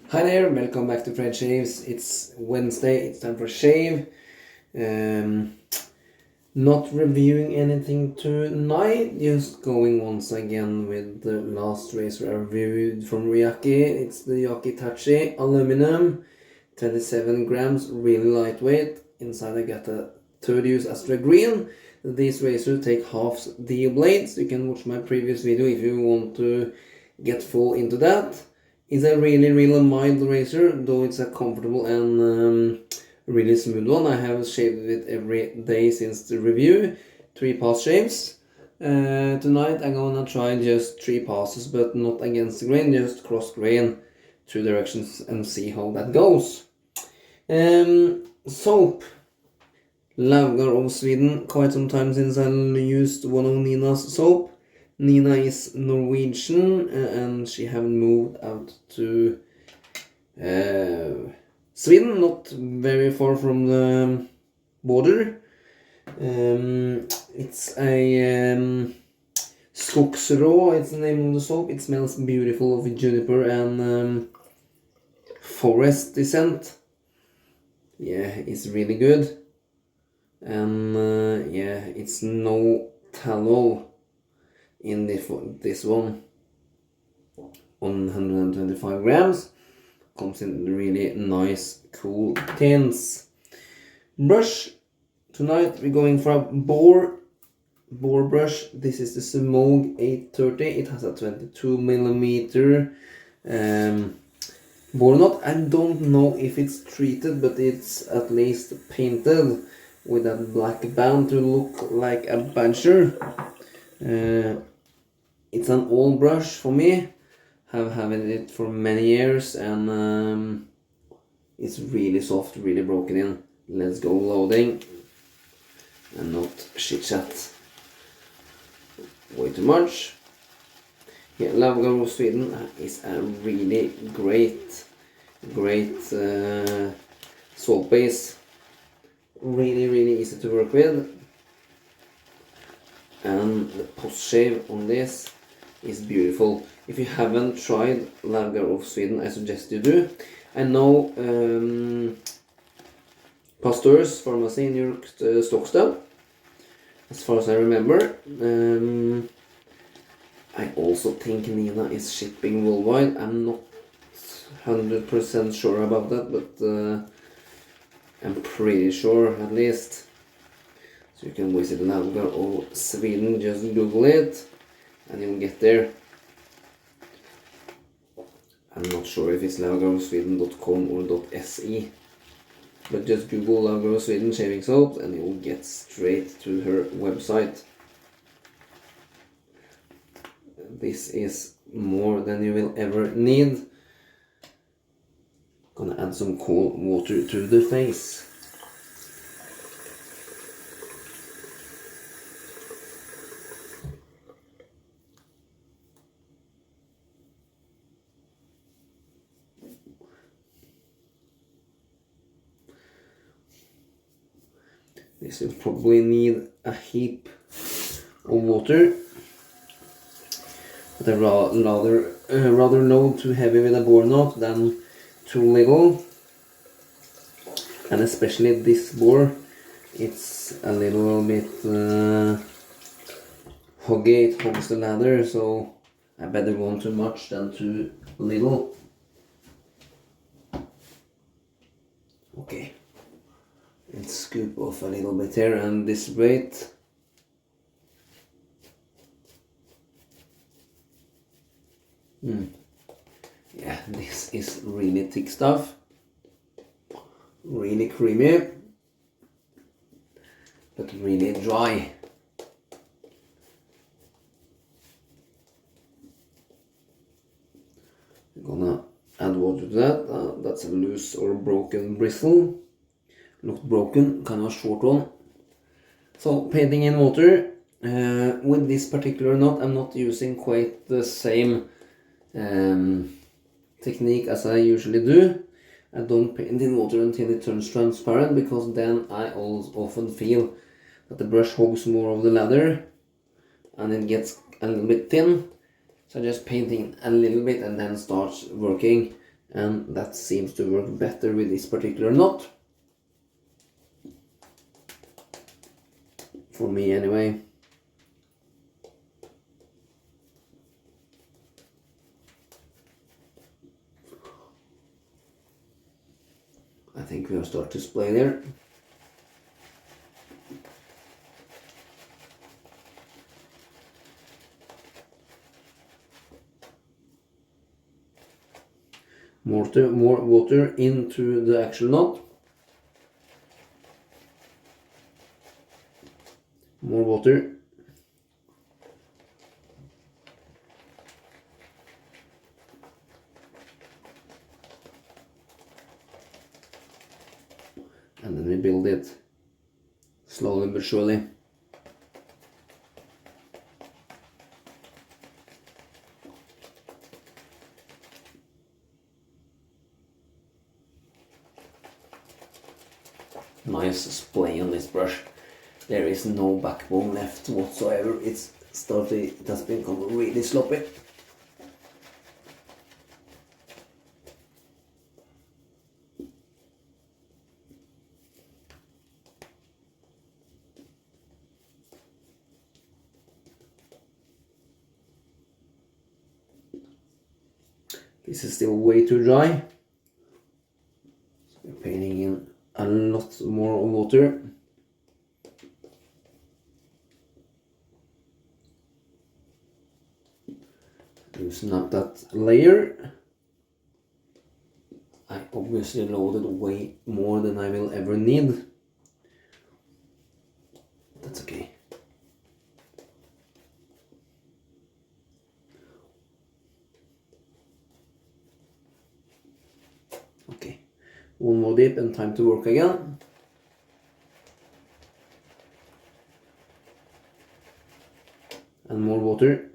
Hi there, welcome back to Fred Shaves. It's Wednesday, it's time for a shave. Not reviewing anything tonight, just going once again with the last razor I reviewed from YAQi. It's the YAQi Tachi aluminium, 27 grams, really lightweight. Inside I got a third use Astra green. These razors take half the blades. You can watch my previous video if you want to get full into that. It's a really mild razor, though it's a comfortable and really smooth one. I have shaved it every day since the review. 3 pass shaves. Tonight I'm gonna try just 3 passes, but not against the grain, just cross grain 2 directions and see how that goes. Soap. Laugar of Sweden. Quite some time since I used one of Nina's soap. Nina is Norwegian and she haven't moved out to Sweden, not very far from the border. It's a Skogsrå, it's the name of the soap. It smells beautiful of Juniper and forest scent. Yeah, it's really good. And yeah, it's no tallow in this one. 125 grams. Comes in really nice cool tins. Brush. Tonight we're going for a boar brush. This is the Semogue 830. It has a 22mm boar knot. I don't know if it's treated, but it's at least painted with that black band to look like a badger. It's an old brush for me. Have had it for many years and it's really soft, really broken in. Let's go loading and not chit chat way too much. Yeah, Laugar of Sweden is a really great soap base. Really easy to work with. And the post shave on this is beautiful. If you haven't tried Laugar of Sweden, I suggest you do. I know Pastor's Pharmacy near Skogsrå, as far as I remember. I also think Nina is shipping worldwide. I'm not 100% sure about that, but I'm pretty sure at least. So you can visit Laugar of Sweden, just Google it and you'll get there. I'm not sure if it's laugarofsweden.com or .se, but just Google Laugar of Sweden shaving soap and you'll get straight to her website. This is more than you will ever need. Gonna add some cold water to the face. This will probably need a heap of water, but I'd rather load too heavy with a boar knot than too little. And especially this boar, it's a little bit hoggy, it hogs the ladder, so I better want too much than too little. Okay. And scoop off a little bit here and this weight. Yeah, this is really thick stuff. Really creamy, but really dry. I'm gonna add water to that. That's a loose or broken bristle. Looked broken, kind of a short one. So painting in water. With this particular knot I'm not using quite the same technique as I usually do. I don't paint in water until it turns transparent, because then I often feel that the brush hogs more of the ladder and it gets a little bit thin. So I just painting a little bit and then start working and that seems to work better with this particular knot. For me anyway. I think we'll start to splay there. More water into the actual knot. More water. And then we build it slowly but surely. Nice splay on this brush. There is no backbone left whatsoever. It's started, it has become really sloppy. This is still way too dry. So we're painting in a lot more water. Loosen up that layer. I obviously loaded way more than I will ever need. That's okay. Okay, one more dip and time to work again. And more water.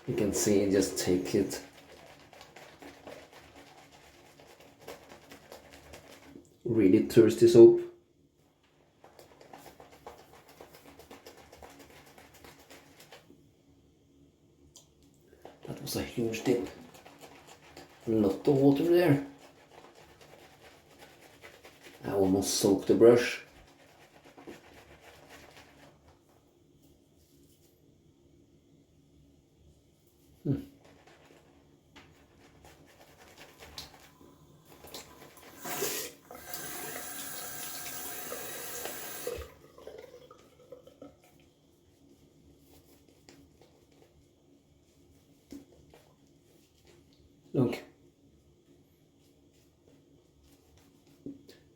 You can see, just take it. Really thirsty soap. That was a huge dip. A lot of water there. I almost soaked the brush. Look,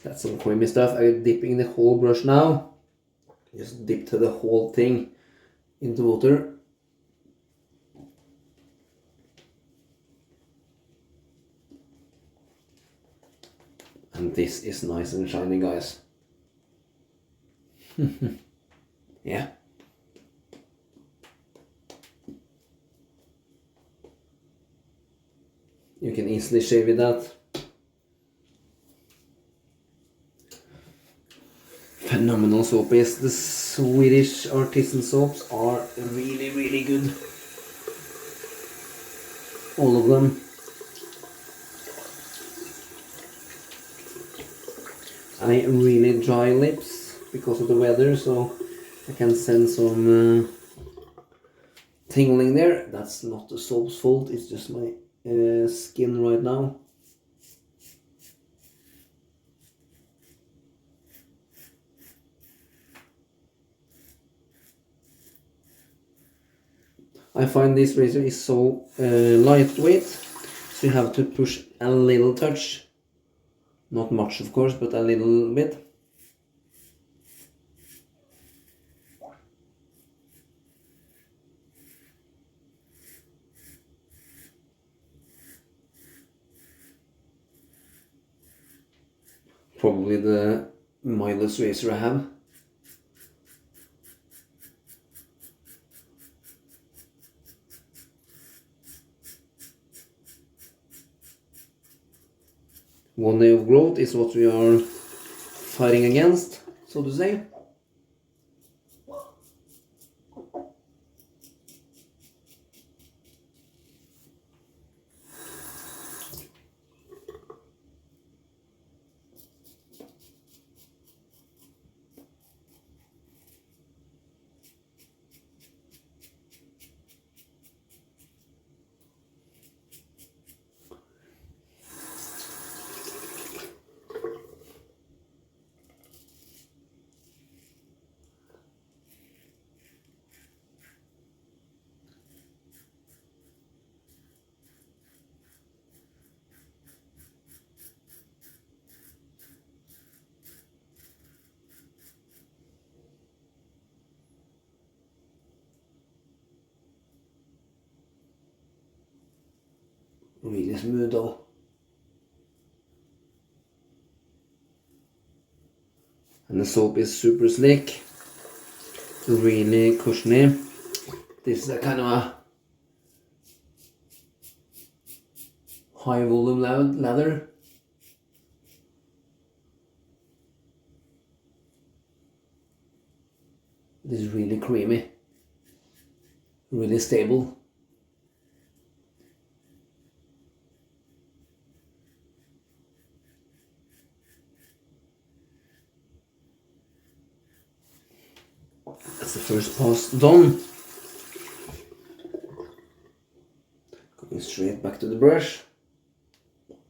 that's some creamy stuff. I'm dipping the whole brush now. Just dip the whole thing into water. And this is nice and shiny, guys. Yeah. You can easily shave with that. Phenomenal soap is. The Swedish artisan soaps are really, really good. All of them. I really dry lips because of the weather, so I can sense some tingling there. That's not the soap's fault, it's just my skin right now. I find this razor is so lightweight, so you have to push a little touch. Not much, of course, but a little bit. Probably the mildest razor I have. One day of growth is what we are fighting against, so to say. Really smooth though. And the soap is super slick, really cushiony. This is a kind of a high volume lather. This is really creamy, really stable. That's the first pass done. Going straight back to the brush,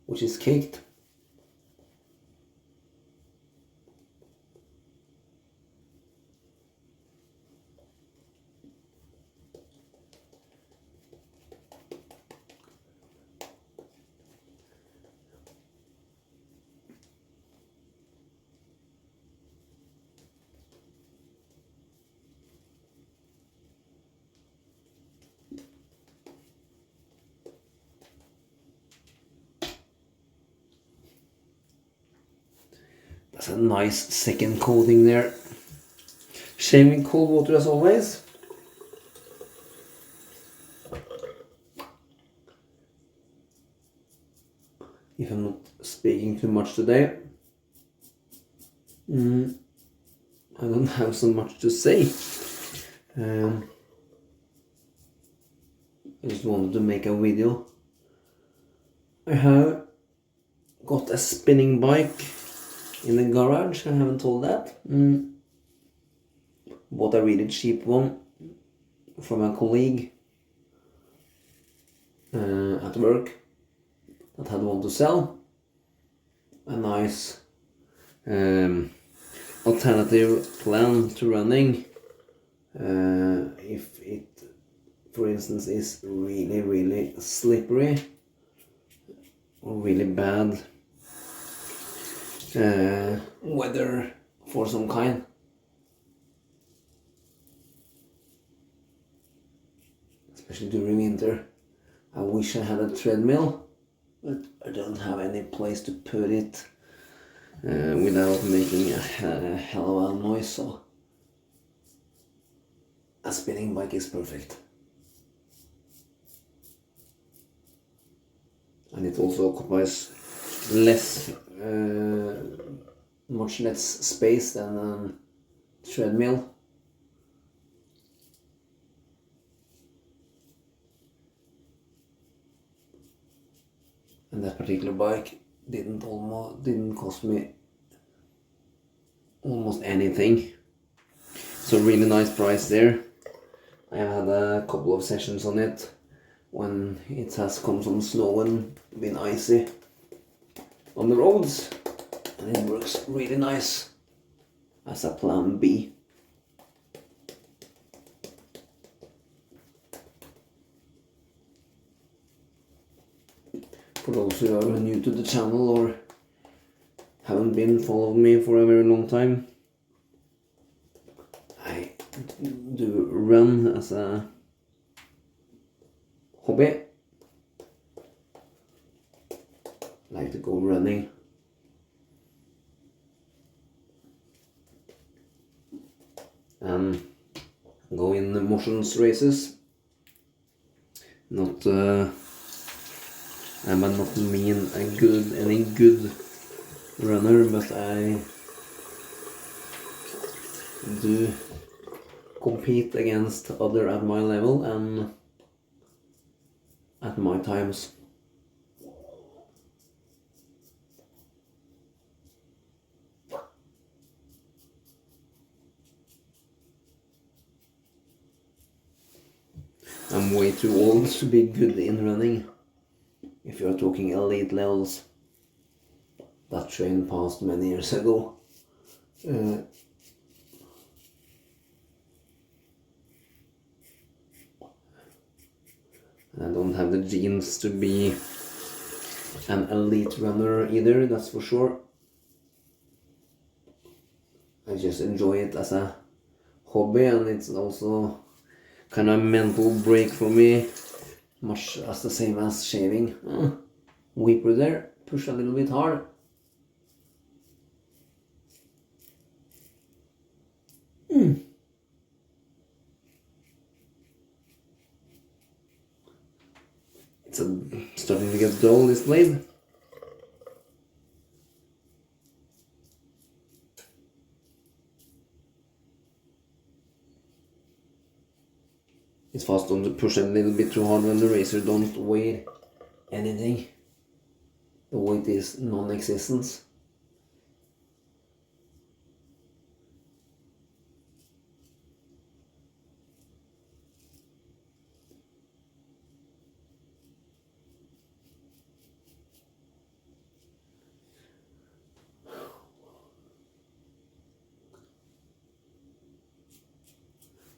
which is caked. That's a nice second coating there. Shaving cold water as always. If I'm not speaking too much today, I don't have so much to say. I just wanted to make a video. I have got a spinning bike in the garage. I haven't told that. Bought a really cheap one from a colleague at work that had one to sell. A nice alternative plan to running if it, for instance, is really slippery or really bad weather for some kind. Especially during winter. I wish I had a treadmill, but I don't have any place to put it without making a hell of a noise, so a spinning bike is perfect. And it also occupies much less space than a treadmill. And that particular bike didn't cost me almost anything. So really nice price there. I have had a couple of sessions on it when it has come some snow and been icy on the roads, and it works really nice as a plan B. For those who are new to the channel or haven't been following me for a very long time, I do run as a hobby. Like to go running. And go in the motions races. Not I might not mean any good runner, but I do compete against other at my level and at my times. I'm way too old to be good in running. If you're talking elite levels, that train passed many years ago. And I don't have the genes to be an elite runner either, that's for sure. I just enjoy it as a hobby, and it's also kind of a mental break for me much as the same as shaving. Weeper there, push a little bit hard. It's starting to get dull, this blade. It's fast on to push a little bit too hard when the razor don't weigh anything. The weight is non-existent.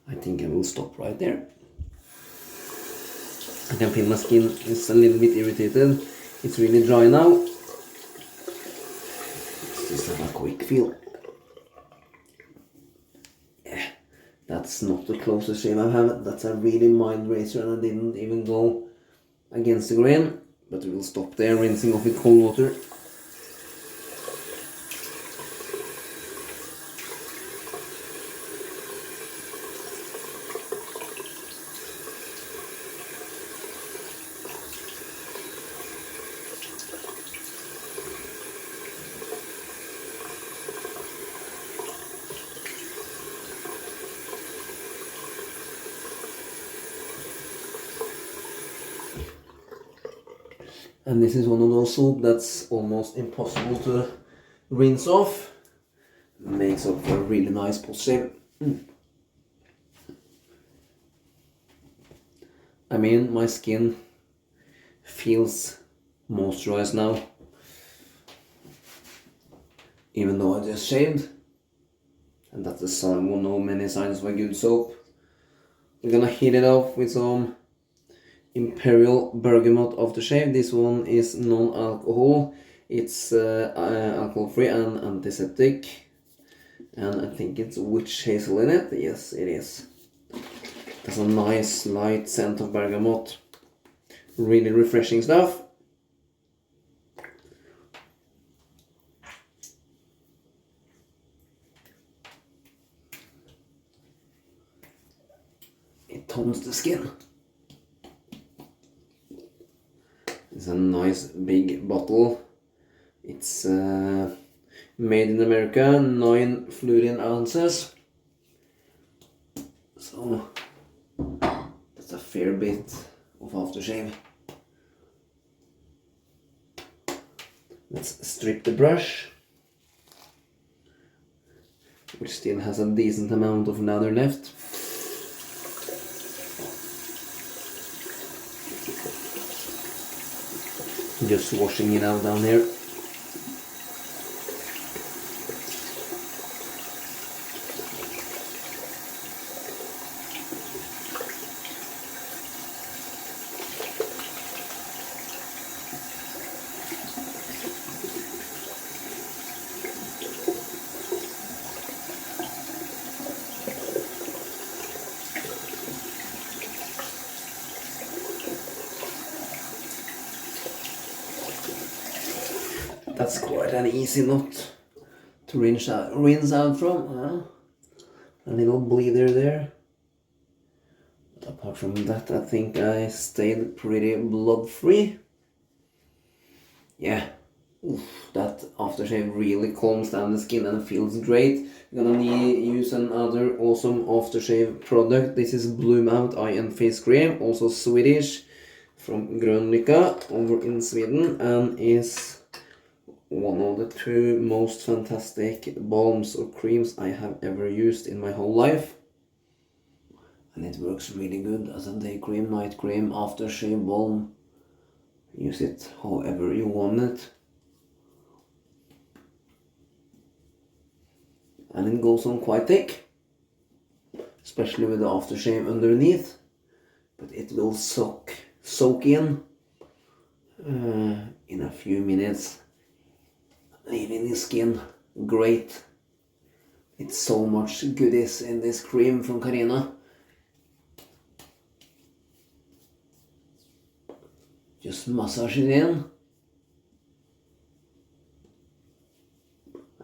I think I will stop right there. I can feel my skin is a little bit irritated. It's really dry now. Let's just have a quick feel. Yeah, that's not the closest shave I've had. That's a really mild razor and I didn't even go against the grain. But we will stop there, rinsing off with cold water. And this is one of those soap that's almost impossible to rinse off. Makes up for a really nice post shave. I mean, my skin feels moisturized now. Even though I just shaved. And that's the sign, one of many signs of a good soap. We're gonna heat it up with some Imperial Bergamot aftershave. This one is non-alcohol. It's alcohol-free and antiseptic. And I think it's witch hazel in it. Yes, it is. There's a nice light scent of bergamot. Really refreshing stuff. It tones the skin. It's a nice big bottle. It's made in America, 9 fluorine ounces. So that's a fair bit of aftershave. Let's strip the brush, which still has a decent amount of lather left. Just washing it out down here. That's quite an easy knot to rinse out from. A little bleeder there. But apart from that, I think I stayed pretty blood free. Yeah, that aftershave really calms down the skin and feels great. I'm gonna use another awesome aftershave product. This is Bloom Out Eye and Face Cream, also Swedish, from Grön Lycka over in Sweden, and is one of the 2 most fantastic balms or creams I have ever used in my whole life. And it works really good as a day cream, night cream, aftershave balm. Use it however you want it. And it goes on quite thick, especially with the aftershave underneath. But it will soak in a few minutes, leaving the skin great. It's so much goodies in this cream from Carina. just massage it in.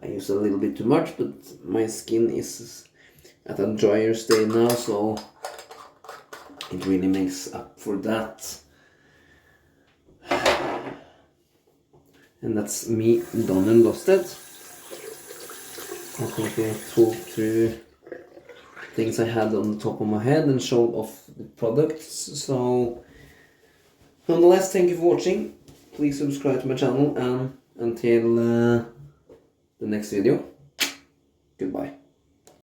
I use a little bit too much, but my skin is at a drier state now, so it really makes up for that. And that's me done and dusted. I think I talked through things I had on the top of my head and showed off the products. So, nonetheless, thank you for watching. Please subscribe to my channel, and until the next video, goodbye.